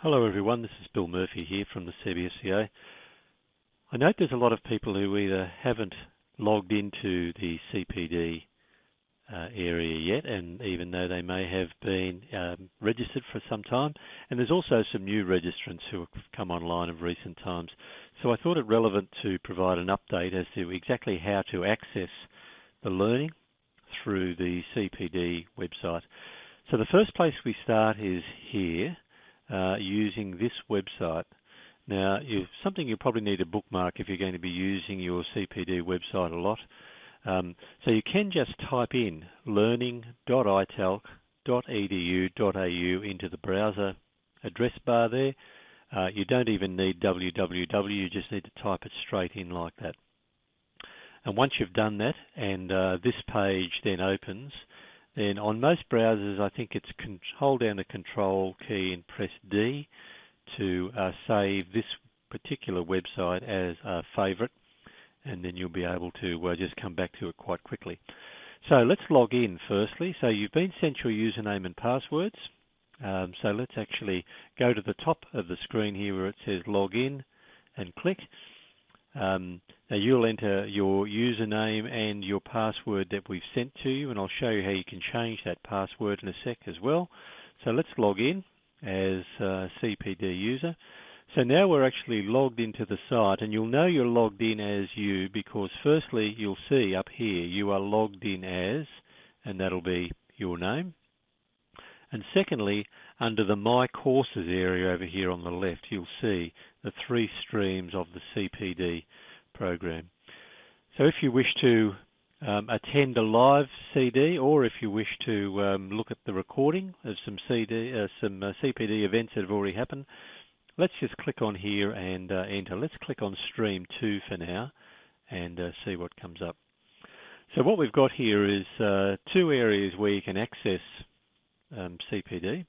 Hello everyone, this is Bill Murphy here from the CBSCA. I note there's a lot of people who either haven't logged into the CPD area yet, and even though they may have been registered for some time, and there's also some new registrants who have come online of recent times. So I thought it relevant to provide an update as to exactly how to access the learning through the CPD website. So the first place we start is here, using this website. Now, something you probably need to bookmark if you're going to be using your CPD website a lot. So you can just type in learning.italc.edu.au into the browser address bar there. You don't even need www, you just need to type it straight in like that. And once you've done that, and this page then opens, then on most browsers, I think it's hold down the Control key and press D to save this particular website as a favorite, and then you'll be able to just come back to it quite quickly. So let's log in firstly. So you've been sent your username and passwords. So let's actually go to the top of the screen here where it says log in and click. Now you'll enter your username and your password that we've sent to you, and I'll show you how you can change that password in a sec as well. So let's log in as a CPD user. So now we're actually logged into the site, and you'll know you're logged in as you because firstly you'll see up here you are logged in as, and that'll be your name. And secondly, under the My Courses area over here on the left, you'll see the 3 streams of the CPD program. So if you wish to attend a live CD, or if you wish to look at the recording of some CPD events that have already happened, let's just click on here and enter. Let's click on Stream 2 for now and see what comes up. So what we've got here is 2 areas where you can access CPD.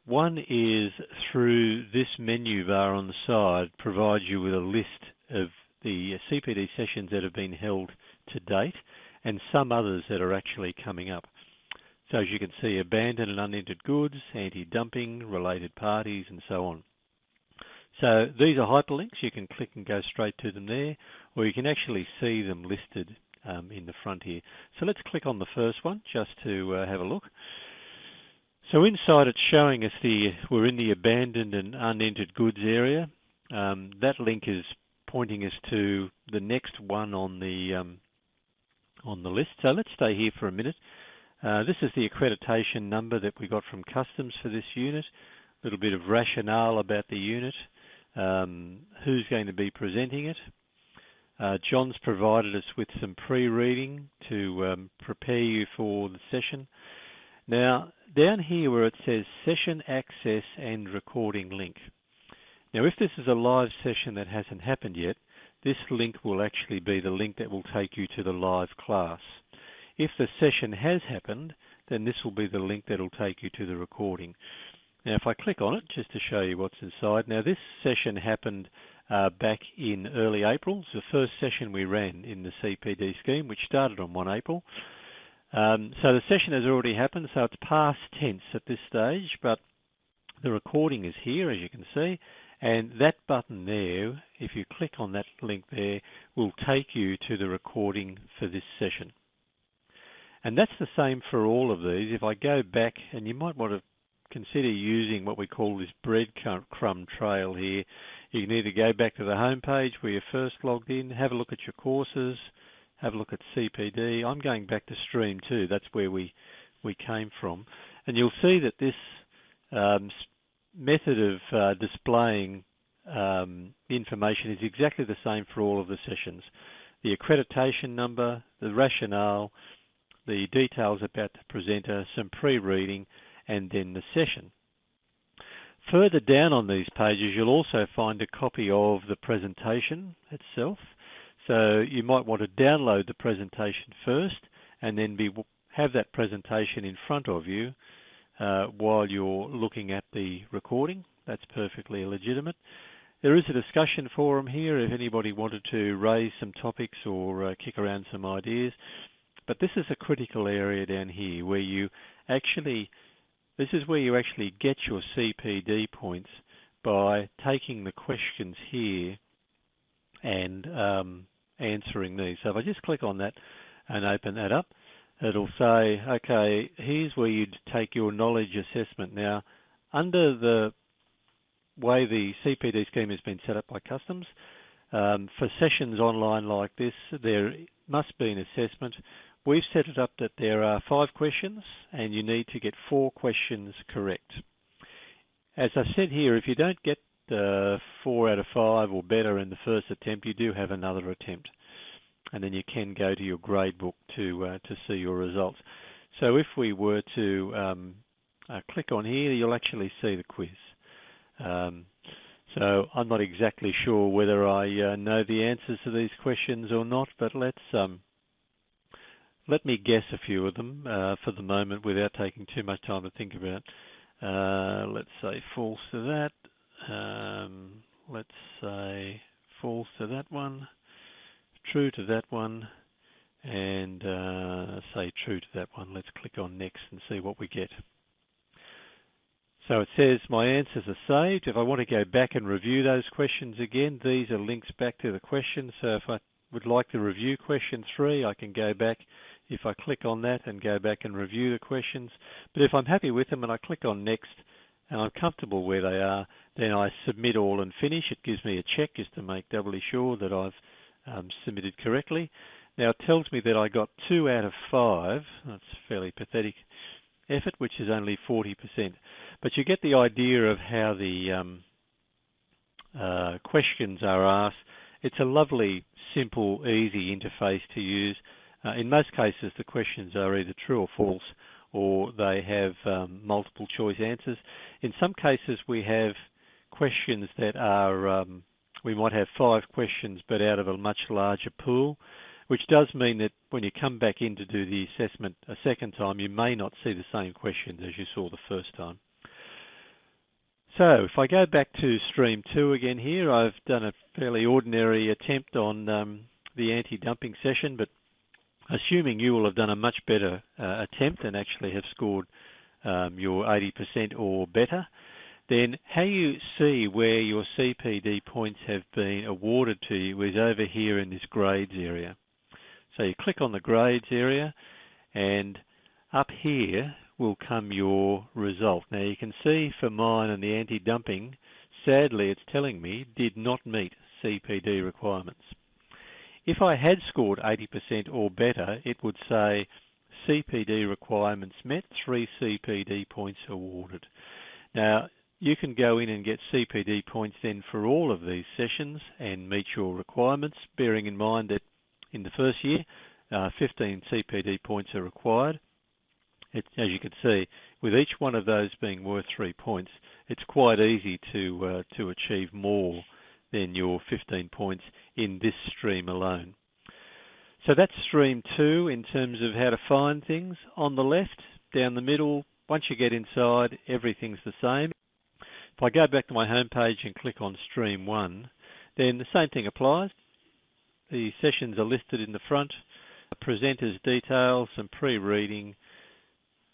One is through this menu bar on the side, provides you with a list of the CPD sessions that have been held to date and some others that are actually coming up. So as you can see, abandoned and unentered goods, anti-dumping, related parties, and so on. So these are hyperlinks. You can click and go straight to them there, or you can actually see them listed in the front here. So let's click on the first one just to have a look. So inside it's showing us we're in the abandoned and unentered goods area. That link is pointing us to the next one on the list. So let's stay here for a minute. This is the accreditation number that we got from Customs for this unit. A little bit of rationale about the unit. Who's going to be presenting it. John's provided us with some pre-reading to prepare you for the session. Now, down here where it says Session Access and Recording Link. Now, if this is a live session that hasn't happened yet, this link will actually be the link that will take you to the live class. If the session has happened, then this will be the link that will take you to the recording. Now, if I click on it, just to show you what's inside. Now, this session happened back in early April. It's the first session we ran in the CPD scheme, which started on 1 April. So the session has already happened, so it's past tense at this stage, but the recording is here, as you can see, and that button there, if you click on that link there, will take you to the recording for this session. And that's the same for all of these. If I go back, and you might want to consider using what we call this breadcrumb trail here. You can either go back to the home page where you first logged in, have a look at your courses, have a look at CPD. I'm going back to Stream 2. That's where we came from. And you'll see that this method of displaying information is exactly the same for all of the sessions. The accreditation number, the rationale, the details about the presenter, some pre-reading, and then the session. Further down on these pages, you'll also find a copy of the presentation itself. So you might want to download the presentation first and then have that presentation in front of you while you're looking at the recording. That's perfectly legitimate. There is a discussion forum here if anybody wanted to raise some topics or kick around some ideas. But this is a critical area down here where you actually This is where you actually get your CPD points by taking the questions here and answering these. So if I just click on that and open that up, it'll say, okay, here's where you'd take your knowledge assessment. Now, under the way the CPD scheme has been set up by Customs, for sessions online like this, there must be an assessment. We've set it up that there are 5 questions and you need to get 4 questions correct. As I said here, if you don't get 4 out of 5 or better in the first attempt, you do have another attempt. And then you can go to your grade book to see your results. So if we were to click on here, you'll actually see the quiz. So I'm not exactly sure whether I know the answers to these questions or not, but let me guess a few of them for the moment without taking too much time to think about it. Let's say false to that. Let's say false to that one, true to that one, and say true to that one. Let's click on next and see what we get. So it says my answers are saved. If I want to go back and review those questions again, these are links back to the questions. So if I would like to review question 3, I can go back if I click on that and go back and review the questions. But if I'm happy with them and I click on next and I'm comfortable where they are, then I submit all and finish. It gives me a check just to make doubly sure that I've submitted correctly. Now it tells me that I got 2 out of 5. That's fairly pathetic effort, which is only 40%. But you get the idea of how the questions are asked. It's a lovely, simple, easy interface to use. In most cases, the questions are either true or false, or they have multiple choice answers. In some cases, we have questions that are, we might have 5 questions, but out of a much larger pool, which does mean that when you come back in to do the assessment a second time, you may not see the same questions as you saw the first time. So if I go back to stream 2 again here, I've done a fairly ordinary attempt on the anti-dumping session, but assuming you will have done a much better attempt and actually have scored your 80% or better, then how you see where your CPD points have been awarded to you is over here in this grades area. So you click on the grades area, and up here will come your result. Now you can see for mine and the anti-dumping, sadly it's telling me did not meet CPD requirements. If I had scored 80% or better, it would say CPD requirements met, 3 CPD points awarded. Now you can go in and get CPD points then for all of these sessions and meet your requirements, bearing in mind that in the first year 15 CPD points are required. As you can see, with each one of those being worth 3 points, it's quite easy to achieve more than your 15 points in this stream alone. So that's stream 2 in terms of how to find things. On the left, down the middle, once you get inside, everything's the same. If I go back to my home page and click on stream 1, then the same thing applies. The sessions are listed in the front, presenters details, some pre-reading,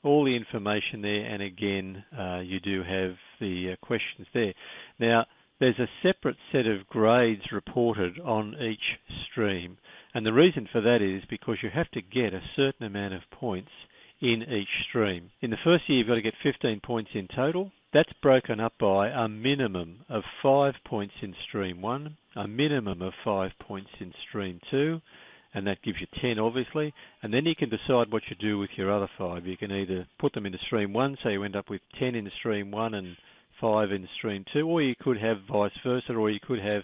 all the information there, and again you do have the questions there. Now there's a separate set of grades reported on each stream, and the reason for that is because you have to get a certain amount of points in each stream. In the first year you've got to get 15 points in total. That's broken up by a minimum of 5 points in stream 1, a minimum of 5 points in stream 2, and that gives you 10 obviously, and then you can decide what you do with your other 5. You can either put them into stream 1, so you end up with 10 in stream 1 and 5 in stream 2, or you could have vice versa, or you could have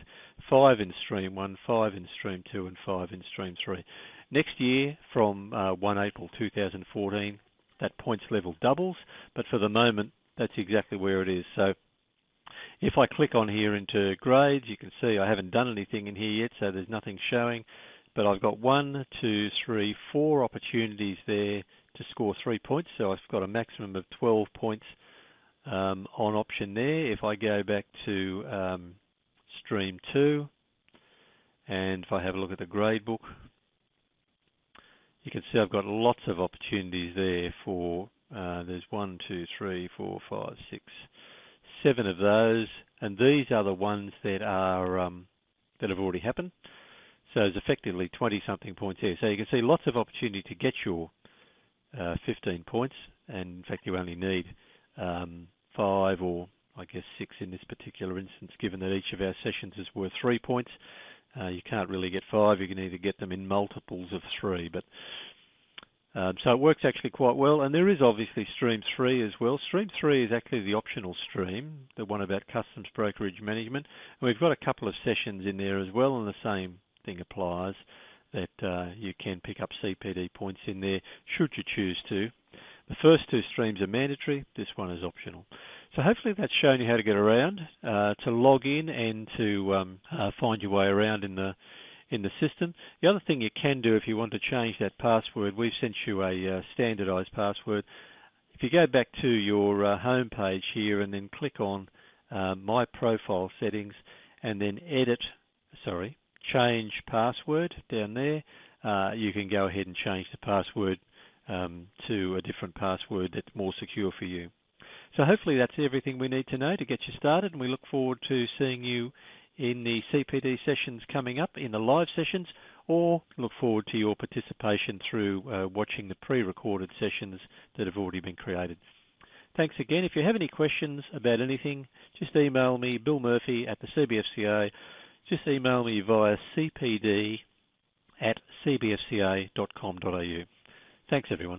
5 in stream 1, 5 in stream 2 and 5 in stream 3. Next year, from 1 April 2014, that points level doubles, but for the moment that's exactly where it is. So if I click on here into grades, you can see I haven't done anything in here yet, so there's nothing showing. But I've got 1, 2, 3, 4 opportunities there to score 3 points. So I've got a maximum of 12 points on option there. If I go back to stream 2, and if I have a look at the grade book, you can see I've got lots of opportunities there for There's 1, 2, 3, 4, 5, 6, 7 of those, and these are the ones that are that have already happened. So there's effectively 20-something points here. So you can see lots of opportunity to get your 15 points, and in fact you only need 5 or I guess 6 in this particular instance, given that each of our sessions is worth 3 points. You can't really get 5, you can either get them in multiples of 3. But so it works actually quite well, and there is obviously Stream 3 as well. Stream 3 is actually the optional stream, the one about customs brokerage management. And we've got a couple of sessions in there as well, and the same thing applies, that you can pick up CPD points in there should you choose to. The first 2 streams are mandatory, this one is optional. So hopefully that's shown you how to get around, to log in and to find your way around in the system. The other thing you can do if you want to change that password, we've sent you a standardized password. If you go back to your home page here and then click on My Profile Settings and then change password down there, you can go ahead and change the password to a different password that's more secure for you. So hopefully that's everything we need to know to get you started, and we look forward to seeing you in the CPD sessions coming up, in the live sessions, or look forward to your participation through watching the pre-recorded sessions that have already been created. Thanks again. If you have any questions about anything, just email me, Bill Murphy at the CBFCA. Just email me via cpd@cbfca.com.au. Thanks everyone.